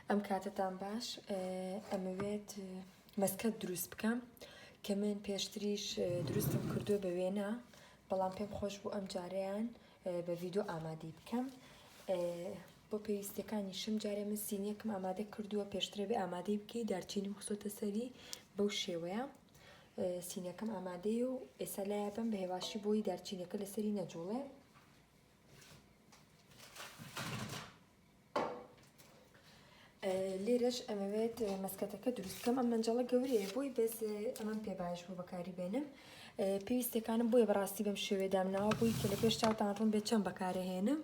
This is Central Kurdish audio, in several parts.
ئەم کاتتان باش ئەمەوێت مەسکەت دروست بکەم کە من پێشتریش دروستم کردووە بە وێنە بەڵام پێم خۆش بوو ئەم جارەیان بە ڤیدۆ ئامادەی بکەم. بۆ پێویستەکانی شم جارێ من سینیەکم ئامادە کردووە پێشترە بێ ئامادەی بکەی دارچینی بخسۆتە سەری بەو شێوەیە سینیەکەم ئامادەی و ئێستا لای بم بە هێواشی بۆی دارچینەکە لەسەری نەجوڵێ. لێرەش ئەمەوێت مەسکەتەکە دروستکەم ئەم مەنجەڵە گەورەیە بۆی بەس ئەمەم پێ باش بوو بەکاری بێنم. پێویستەکانم بۆیە بەڕاستی بەم شێوێدامناوە بووی کە لە پێش چاوتان ڕوون بێت چەند بەکارەهێنم.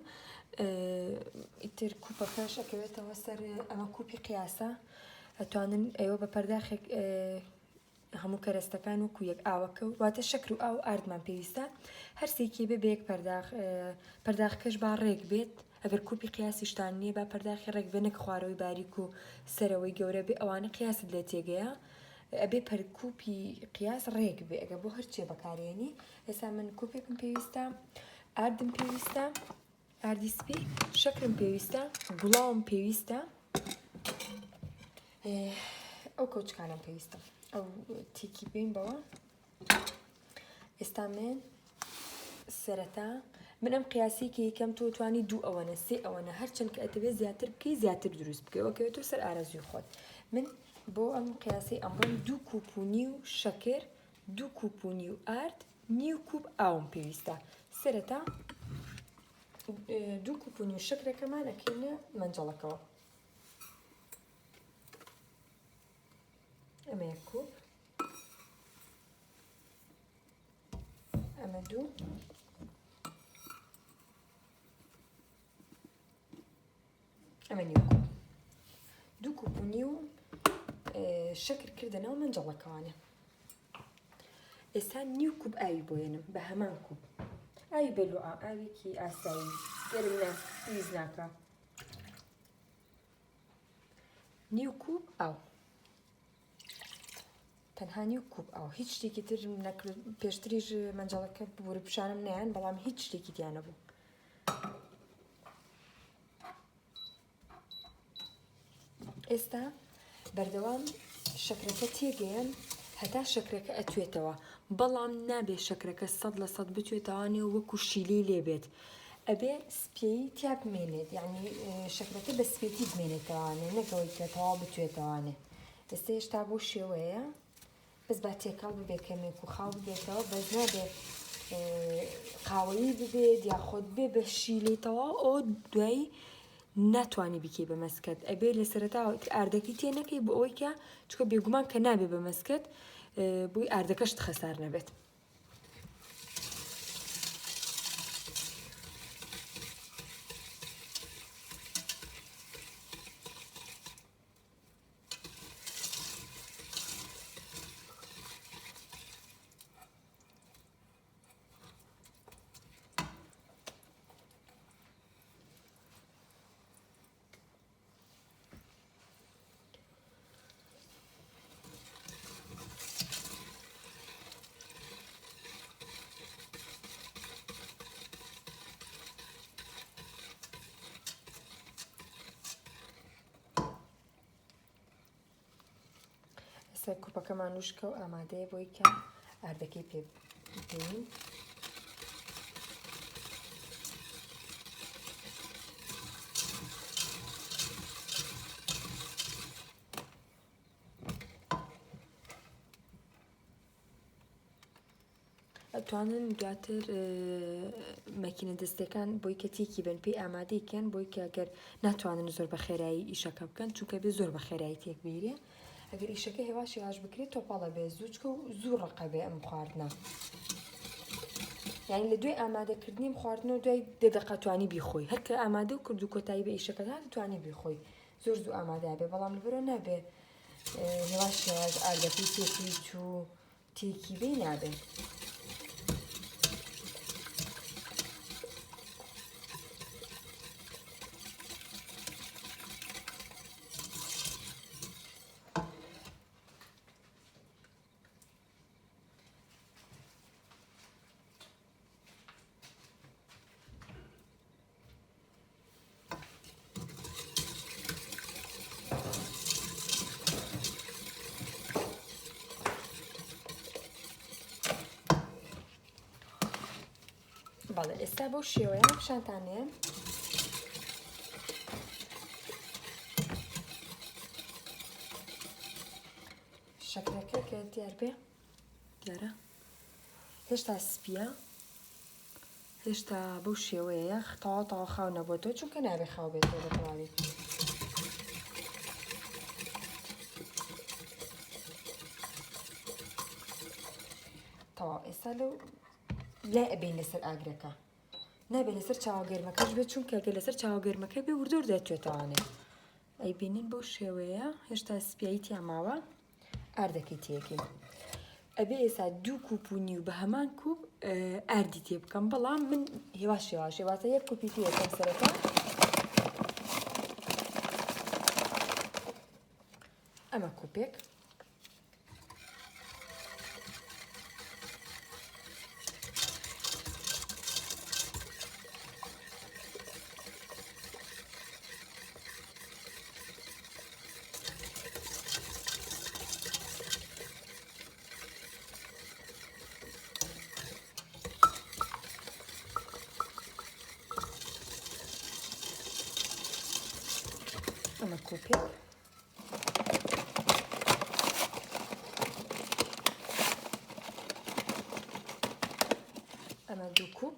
ئیتر کوپەکەش ئەکەوێتەوە سەر ئەمە کوپی قیاسە ئەتوانن ئێوە بە پەرداخێک هەموو کەرەستەکان وەکو یەک ئاوەکە واتە شەکر و ئاو ئاردمان پێویستە هەرسێکی بێ یەک پەرداخکەش با ڕێک بێت. ئەگەر کوپی قیاسیشتان نییە با پەرداخی ڕێک بێ نەک خوارەوەی باریک و سەرەوەی گەورە بێ ئەوانە قیاست لێ تێگەیە ئەبێ پەرکوپی قیاس ڕێک بێ ئەگە بۆ هەرچێ بەکارێنی. ئێستا من کوپێکم پێویستە، ئاردم پێویستە، ئاردی سپی، شەکرم پێویستە، گوڵاوم پێویستە، ئەو کەوچکانم پێویستە ئەو تیکی بین بەوە. ئێستا من سەرەتا من ئەم قیاسیکە یەکەم تۆ توانی 2 ئەوەنە 3 ئەوەنە هەرچەند کە ئەتەبێت زیاتر بکەی زیاتر دروست بکەی وەکەوێتۆ سەر ئارەزوی خۆت. من بۆ ئەم قیاسی ئەمڕۆم 2 کوپونی و شەکر 2 کوپونی و ئارد نیو کوب ئاوم پێویستە. سەرەتا 2 کوپونی و شەکرەکەمان ئەکەینە مەنجەڵەکەوە. ئەمە یەک کوب، ئەمە 2، ئەمە نیو کوب. 2 کوپونی و شەکر کردنەوە مەنجەڵەکەوانە. ئێستا نیو کوب ئاوی بۆێنم بە هەمان کوب ئاوی بەلوعا ئاوێکی ئاسایی گەرم نا ویز ناکە. نیو کوب ئاو تەنها نیو کوب ئاو هیچ شتێکی تر نەکرد. پێشتریش مەنجەڵەکە بوورە پیشانم نیان بەڵام هیچ شتێکی تیان نەبوو. ئێستا بەردەوام شەکرەکە تێگەیەن هەتا شەکرەکە ئەتوێتەوە بەڵام نابێ شەکرەکە 100% بتوێتەوانێ وەکو شیلی لێبێت ئەبێ سپێی تیا بمێنێت یعنی شەکرەکە بە سپێتی بمێنێتەوانێ نەکەوەی کە تەواو بتوێتەوانێ. ئێستا هێشتا بۆ شێوەیە بەس با تێکەڵ ببێ کەمێک و خاو ببێتەوە بەس نابێ قاوەیی ببێت یاخۆت بێ بە شیلێتەوە ئەو دوایی ناتوانانی بکەی بە مەسکەت ئەبێ لە سەرەتا ئاردەکەی تێ نەکەی بۆ ئەوەی کە چکە بێگومان کە نابێ بە مەسکەت بۆی ئاردەکەشت خەسار نەبێت. سەر کوپەکەمان وشکە و ئامادەیە بۆی کە ئاردەکەی پێ بکەین. ئەتوانن دواتر مەکینە دەستەکان بۆی کە تێکی بن پێی ئامادەیکەن بۆی کە ئەگەر ناتوانن زۆر بە خێرایی ئیشەکە بکەن چونکە بێ زۆر بە خێرایی تێک بیرێ ئەگەر ئیشەکە هێواش یاش بکرێت تۆپەڵە بێ زووچکە و زوو ڕقە بێ ئەم خواردنە. یعنی لە دوای ئامادەکردنی خواردنەوە دوای 10 دقە توانی بیخۆی هەرکە ئامادە و کرد و کۆتایی بە ئیشەکەتان توانی بیخۆی زۆر زوو ئامادە بێ بەڵام لەبەرەوە نابێ هێواش یاش ئاردەکەی تێکیت و تێکی بێ نابێ. بەڵێ ئێستا بەو شێوەیە پیشانتانەیە شەکرەکە کە دیار بێ دیارە هێشتا سپیە هێشتا بەو شێوەیە تەواو خاو نەبووەوە چونکە نابێ خاو بێتەوە بە تەواوی تەواو ئێستا لەو لای ئەبین لەسەر ئاگرەکە نابێت لەسەر چاوەگەرمەکەش بێت چونکە ئەگەر لەسەر چاوەگەرمەکە بێ وردۆر دەچێتەوانێ ئەیبینین بەو شێوەیە هێشتا سپیایی تیا ماوە ئاردەکەی تێکی ئەبێ ئێستا 2 کوب و نیو بە هەمان کوب ئاردی تێ بکەم بەڵام من هێواش واتە 1 کوپی تێ یەکەم سەرەتا ئەمە کوپێک ئەمە کوپێک ئەمە 2 کوب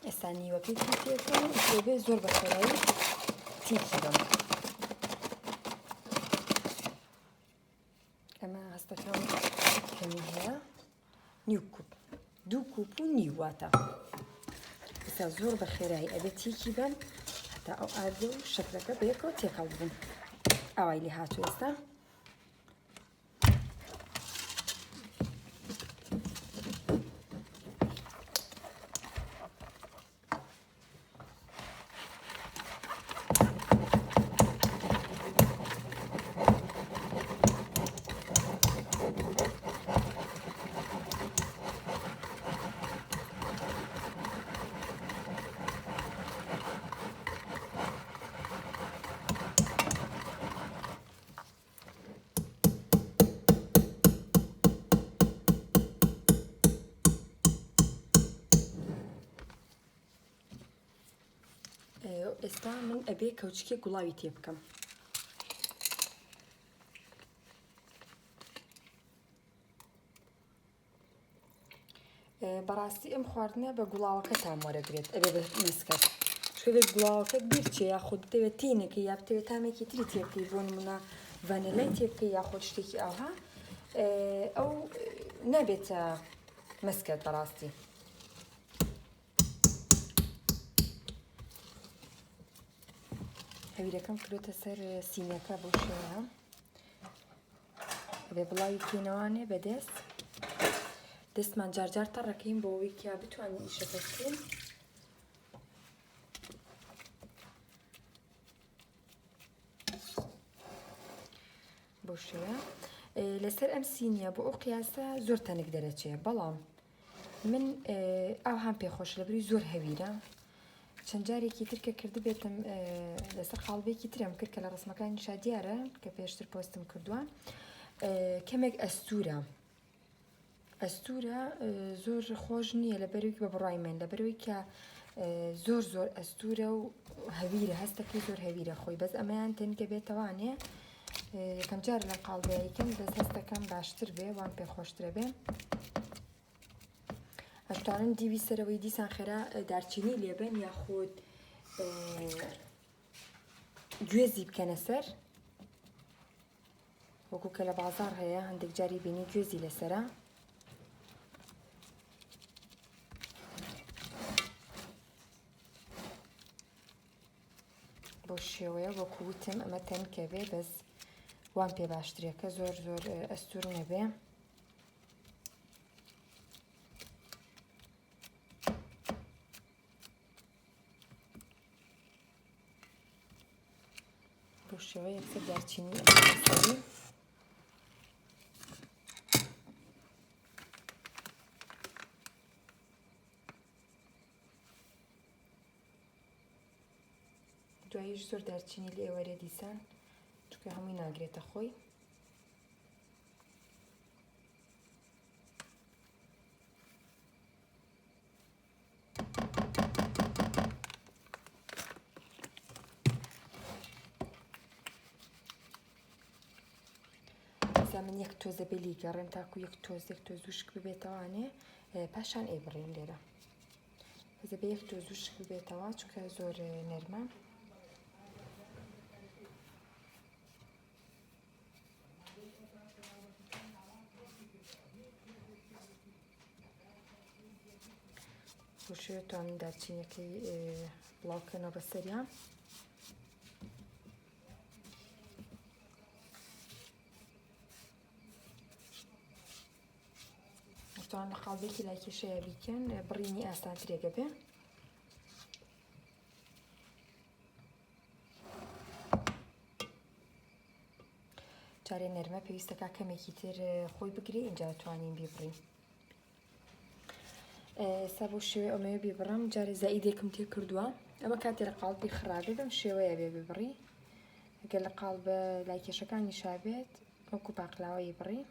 ئێستا نیوەکەی تێکەوە بێ زۆر بەخێرایی تیکی بم ئەمە هەستەکەم کەمی هەیە نیو کوب 2 کوب و نیو واتە ئێستا زۆر بەخێرایی ئەبێ تیکی بم هەتا ئەو ئاردە و شەکرەکە بەیەکەوە تێکەڵ بوون ئاوای لێ هاتووە ئێستا ئێستا من ئەبێ کەوچکێ گوڵاوی تێ بکەم بەڕاستی ئەم خواردنە بە گوڵاوەکە تام وەرەگرێت ئەبێ بە مسکەت شوێ بگوڵاوەکە بیرچێ یاخود دەوێت تینێکی یا بتەوێت تامێکی تری تێ بکەی بۆ نمونە ڤانیلای تێ بکەی یاخود شتێکی ئاوها ئەو نابێتە مسکەت بەڕاستی هەویرەکەم کردوتە سەر سینەکە بۆ شێوەیە ئەبێ بڵاوی بکەینەوانێ بەدەست دەستمان جارجار تەڕەکەین بۆ ئەوەی کە بتوانین ئیشەکە بکەین بۆ شێوە لەسەر ئەم سینیە بۆ ئەو قیاسە زۆر تەنک دەرەچێ بەڵام من ئاو هەم پێخۆش لەبەری زۆر هەویرە چەند جارێکی تر کە کرد بێتم لەسەر قاڵبێکی ترم کرد کە لە ڕسمەکانی شا دیارە کە پێشتر پۆستم کردووە کەمێک ئەستورە زۆر خۆش نییە لەبەروی بە بڕای من لەبەروی کە زۆر ئەستورە و هەویرە هەستەکەی زۆر هەویرە خۆی بەس ئەمەیان تەنکە بێتەوانێ یەکەم جار لە قاڵبەیەکەم دەست هەستەکەم باشتر بێ وان پێ خۆشترە بێ ئەتوانن دیوی سەرەوەی دیسان خێرا دارچینی لێبن یاخود گوێزی بکەنە سەر وەکو کە لە بازار هەیە هەندێک جاری بینی گوێزی لەسەرە بۆ شێوەیە وەکو وتم ئەمە تەنکە بێ بەس وان پێ باشترێکە زۆر ئەستور نەبێ بۆ شێوەیە یەکسەر دارچینی ئەسەری دوای دواییش زۆر دارچینی لە ئێوەرە دیسان چونکە هەمووی ناگرێتە خۆی. من یەک تۆزە بێلی گەڕێم تاکو یەک تۆز وشک ببێتەوانێ پاشان ئێبڕێن لێرە. بەزە بە یەک تۆز وشک ببێتەوە چونکە زۆر نەرمە. بۆ شوێتوانن دارچینەکەی بڵاوکەنەوە بەسەریان. توان لە قاڵبێکی لای کێشەیە بیکەن بڕینی ئاسانترێگە بێ. جارێ نەرمە پێویستەکە کەمێکی تر خۆی بگری اینجا توانین بیبڕین. ئێستا بۆ شێوەیە ئەمەوێ بیبڕم جارێ زائیدێکم تێ کردووە ئەمە کاتێ لە قاڵبی خراپێ بەم شێوەیە بێ ببڕی. ئەگەر لە قاڵبە لای کێشەکانی شابێت وەکو باقلاوەی بڕی.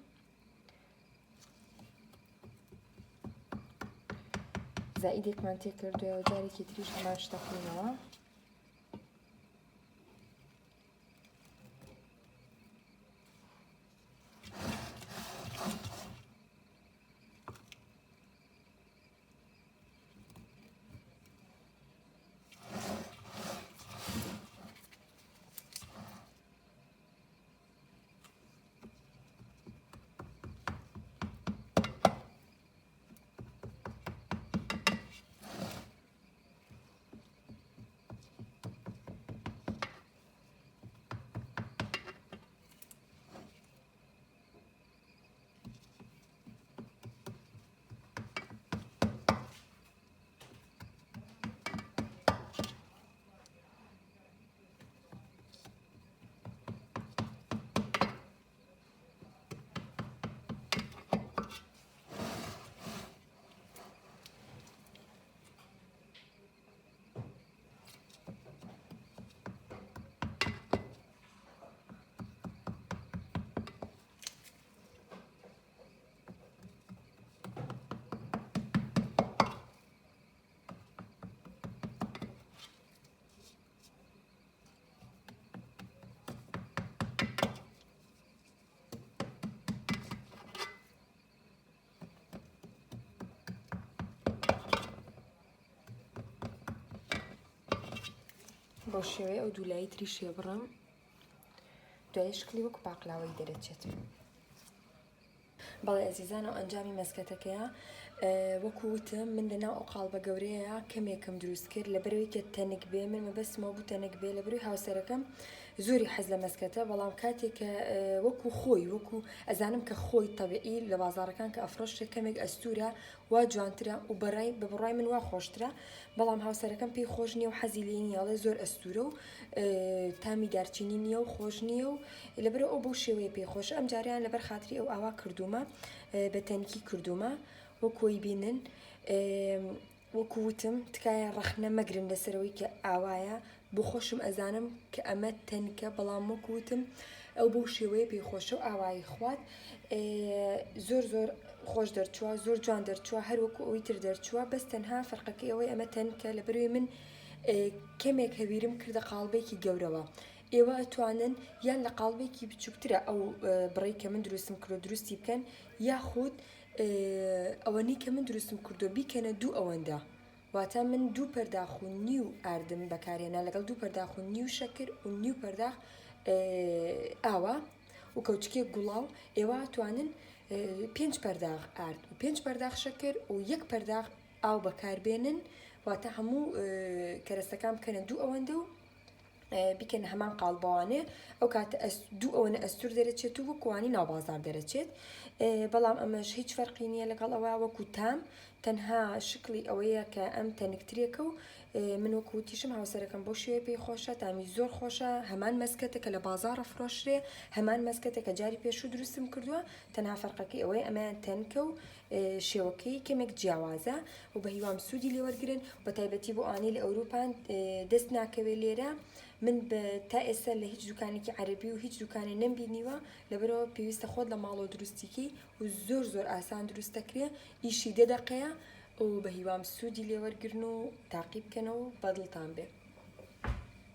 زائیدێکمان تێ کردووە جارێکی تریش هەمان شتە بکەینەوە. بۆ شێوەیە ئەو دوولایی تری شێبڕم دوای شکلی وەکو باقلاوەی دەرەچێت. بەڵێ ئەزیزان ئەو ئەنجامی مەسکەتەکەیە وەکو وتم من لەناو ئەو قاڵبە گەورەیە کەمێکم دروست کرد لەبەرەوەی کە تەنک بێ من مەبەستمەوە بوو تەنک بێ لەبەرەوەی هاوسەرەکەم زۆری حەز لە مەسکەتە بەڵام کاتێک کە وەکو خۆی وەکو ئەزانم کە خۆی تەبیعی لە بازاڕەکان کە ئەفرۆشتێک کەمێک ئەستورە وا جوانترە و بە بڕای من وا خۆشترە بەڵام هاوسەرەکەم پێی خۆش نییە و حەزی لێ نییە ئەڵێ زۆر ئەستورە و تامی دارچینی نییە و خۆش نییە و لەبەرەوە ئەو بەو شێوەیە پێی خۆشە. ئەم جاریان لەبەر خاتری ئەو ئاوا کردومە بە تەنکی کردومە وەکۆی بینن وەکو وتم تکایە ڕەخنە مەگرن لەسەرەوەی کە ئاوایە بۆ خۆشم ئەزانم کە ئەمە تەنکە بەڵام وەکو وتم ئەو بەو شێوەیە پێی خۆشە و ئاوایی خوات زۆر زۆر خۆش دەرچووە زۆر جوان دەرچووە هەر وەکو ئەوی تر دەرچووە بەس تەنها فەرقەکەی ئەوەی ئەمە تەنکە لەبەروی من کەمێک هەویرم کردە قاڵبێکی گەورەوە. ئێوە ئەتوانن یان لە قاڵبێکی بچووکترە ئەو بڕێی کە من دروستم کردو دروستی بکەن یاخود ئەوەنەی کە من دروستم کردو بیکەنە دوو ئەوەندە واتە من دوو پەرداخ و نیو ئاردم بەکارێنا لەگەڵ دوو پەرداخ و نیو شەکر و نیو پەرداخ ئاوا و کەوچکێک گوڵاو ئێوە توانن 5 پەرداخ ئارد و 5 پەرداخ شەکر و 1 پەرداخ ئاو بەکاربێنن واتە هەموو کەرەستەکان بکەنە دوو ئەوەندە و بیکەن هەمان قاڵبەوانێ ئەو کاتە دوو ئەوەنە ئەستور دەرەچێت و وەکوانی ناوبازار دەرەچێت بەڵام ئەمەش هیچ فەرقی نییە لەگەڵ ئەوە وەکو تام تەنها شکلی ئەوەیە کە ئەم تەنکترێکە و من وەکو وتیشم هاوسەرەکەم بۆ شوێ پێی خۆشە تامی زۆر خۆشە هەمان مەسکەتە کە لە بازارە فرۆشرێ هەمان مەسکەتە کە جاری پێشوو دروستم کردووە تەنها فەرقەکەی ئەوەی ئەمەیان تەنکە و شێوەکەی کەمێک جیاوازە و بە هیوام سوودی لێوەرگرن بە تایبەتی بۆ ئانی لە ئەوروپان دەست ناکەوێت لێرە من تا ئێستا لە هیچ دوکانێکی عەربی و هیچ دوکانێ نەمبینیوە لەبەرەوە پێویستە خۆت لە ماڵەوە دروستیکی و زۆر ئاسان دروست دەکرێ ئیشی 10 دقەیە و بە هیوام سوودی لێوەرگرن و تاقی بکەنەوە بەدڵتان بێ.